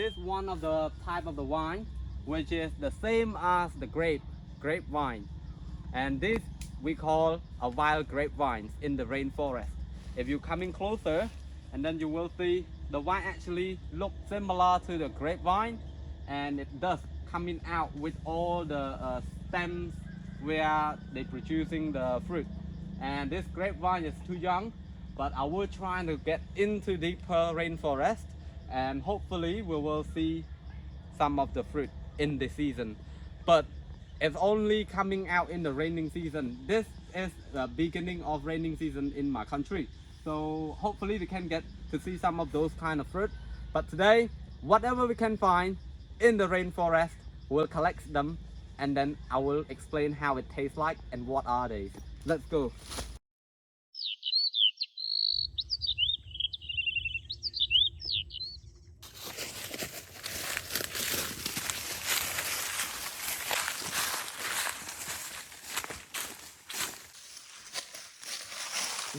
this one of the type of the wine, which is the same as the grapevine. And this we call a wild grapevine in the rainforest. If you come in closer, and then you will see the wine actually looks similar to the grapevine, and it does coming out with all the stems where they producing the fruit. And this grapevine is too young, but I will try to get into deeper rainforest, and hopefully we will see some of the fruit in the season. But it's only coming out in the raining season. This is the beginning of raining season in my country, so hopefully we can get to see some of those kind of fruit. But today, whatever we can find in the rainforest, we'll collect them, and then I will explain how it tastes like and what are they. Let's go.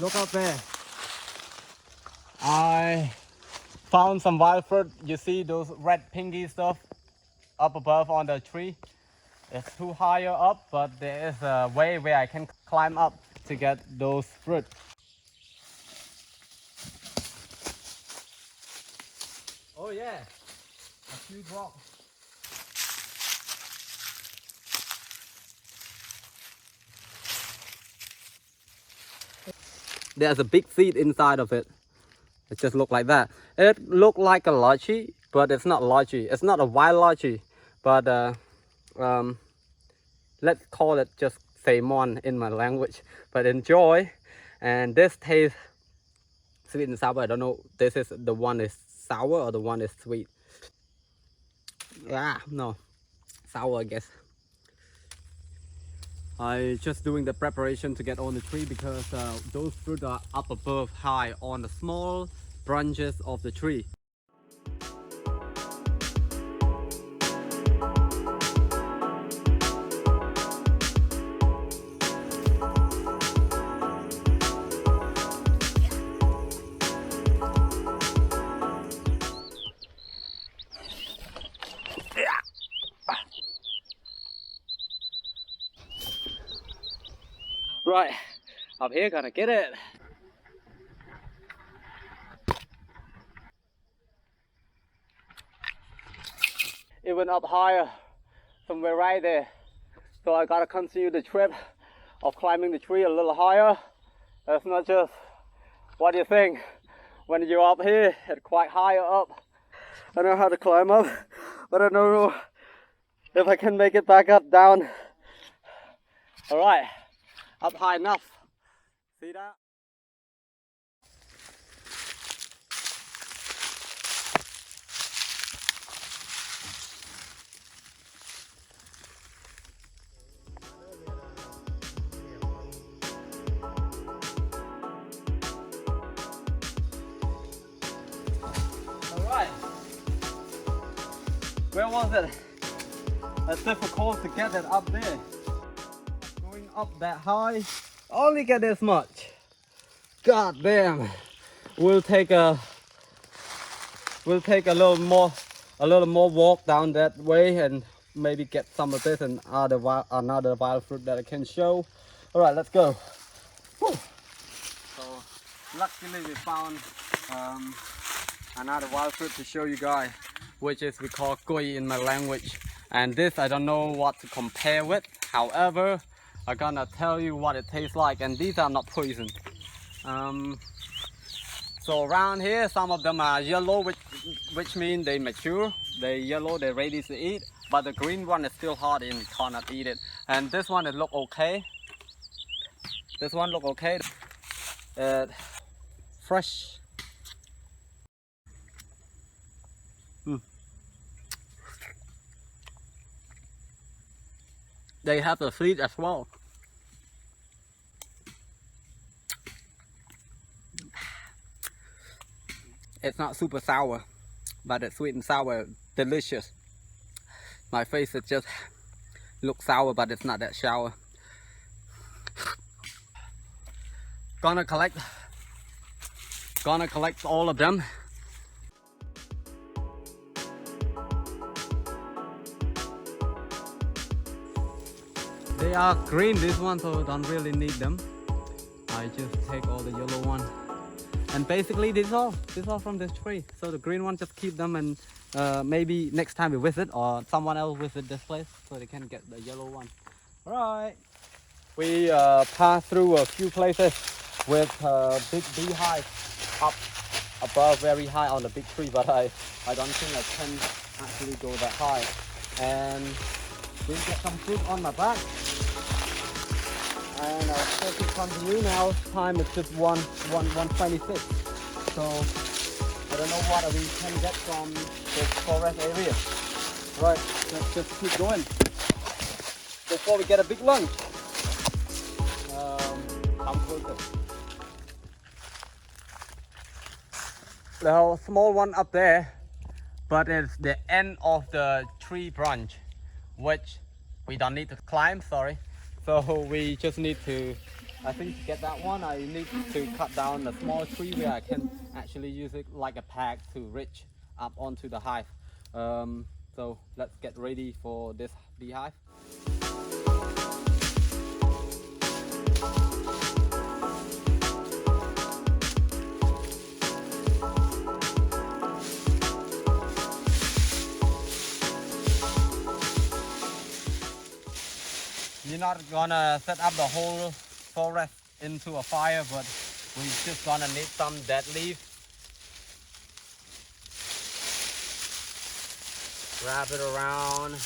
Look out there. I found some wild fruit. You see those red pinky stuff up above on the tree? It's too higher up, but there is a way where I can climb up to get those fruit. Oh yeah, a huge rock. There's a big seed inside of it. It just look like that. It look like a lychee, but it's not lychee. It's not a wild lychee, but let's call it just Saemon in my language. But enjoy. And this tastes sweet and sour. I don't know. This is the one is sour or the one is sweet. Yeah, no, sour I guess. I just doing the preparation to get on the tree because those fruit are up above high on the small branches of the tree. Right, up here, gotta get it. Even up higher, somewhere right there. So I gotta continue the trip of climbing the tree a little higher. That's not just what you think. When you're up here, it's quite higher up. I know how to climb up, but I don't know if I can make it back up, down. All right. Up high enough. See that? All right. Where was it? It's difficult to get it up there. Going up that high, only get this much. God damn. We'll take a little more walk down that way and maybe get some of this and another wild fruit that I can show. All right, let's go. Whew. So luckily we found another wild fruit to show you guys, which is we call Quail in my language. And this I don't know what to compare with. However, I'm gonna tell you what it tastes like, and these are not poison. So around here, some of them are yellow, which means they mature. They're yellow, they're ready to eat. But the green one is still hard and cannot eat it. And this one, it look okay. This one look okay. Fresh. They have the seed as well. It's not super sour, but it's sweet and sour, delicious. My face, it just looks sour, but it's not that sour. Gonna collect all of them. They are green, this one, so don't really need them. I just take all the yellow one. And basically this all from this tree. So the green one, just keep them, and maybe next time we visit or someone else visit this place, so they can get the yellow one. Alright. We passed through a few places with big beehive up above, very high on the big tree, but I don't think I can actually go that high. And we get some fruit on my back. And I'll take it from you now. Time is just 1:26. So I don't know what we can get from this forest area. Right, let's just keep going before we get a big lunch. Come closer. The small one up there, but it's the end of the tree branch, which we don't need to climb, sorry. So we just need to, I think to get that one, I need to cut down a small tree where I can actually use it like a peg to reach up onto the hive. So let's get ready for this beehive. We're not gonna set up the whole forest into a fire, but we're just gonna need some dead leaves. Wrap it around.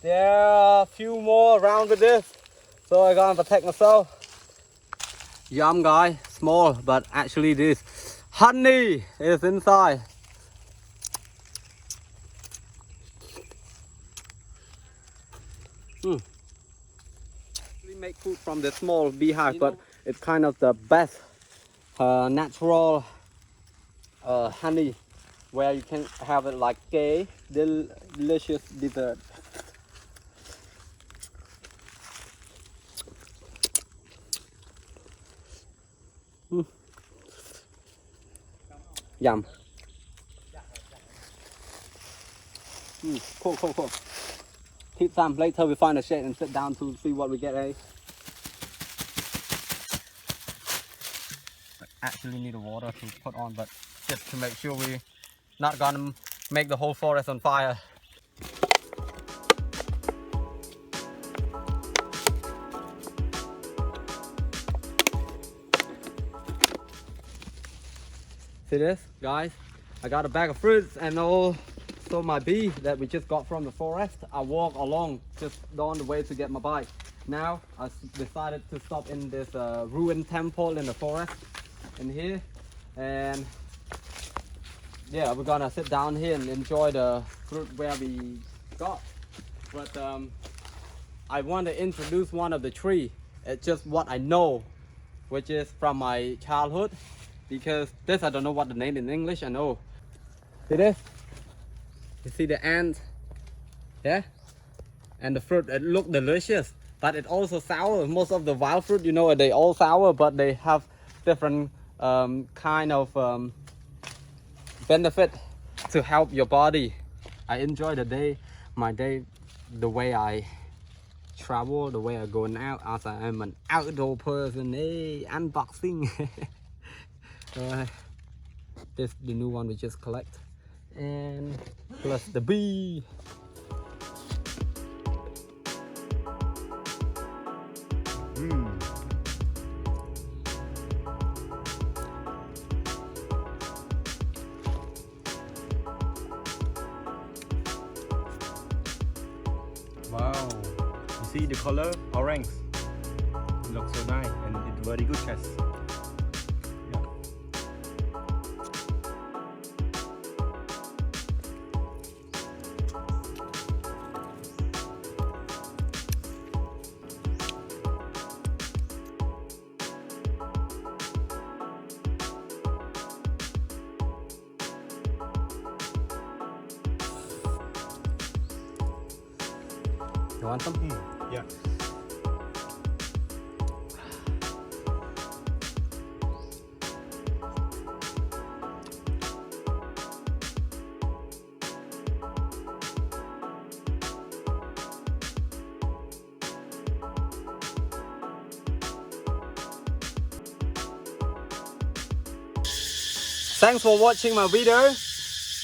There are a few more around with this, so I gotta protect myself. Yum guy, small, but actually this honey is inside. We make food from the small beehive, but it's kind of the best natural honey, where you can have it like a delicious dessert. Yum. Cool. Keep some. Later we find a shade and sit down to see what we get, eh? Actually need a water to put on, but just to make sure we're not gonna make the whole forest on fire. See this, guys? I got a bag of fruits and also my bee that we just got from the forest. I walk along just on the way to get my bike. Now I decided to stop in this ruined temple in the forest in here, and yeah, we're gonna sit down here and enjoy the fruit where we got. But I want to introduce one of the tree. It's just what I know, which is from my childhood. Because this, I don't know what the name in English. I know. See this? You see the ant? Yeah? And the fruit, it look delicious, but it also sour. Most of the wild fruit, you know, they all sour, but they have different kind of benefit to help your body. I enjoy the day, my day, the way I travel, the way I going out, as I am an outdoor person. Hey, unboxing. This the new one we just collect, and plus the bee. Wow, you see the color orange. It looks so nice and it's very good taste. Yeah. You want some? Yeah. Thanks for watching my video.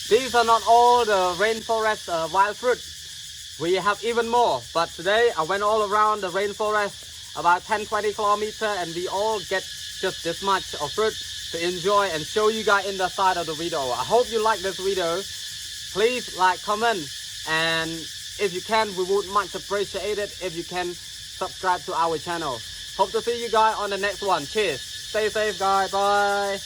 These are not all the rainforest wild fruit. We have even more, but today I went all around the rainforest about 10-20 kilometers, and we all get just this much of fruit to enjoy and show you guys in the side of the video. I hope you like this video. Please like, comment, and if you can, we would much appreciate it if you can subscribe to our channel. Hope to see you guys on the next one. Cheers. Stay safe guys. Bye.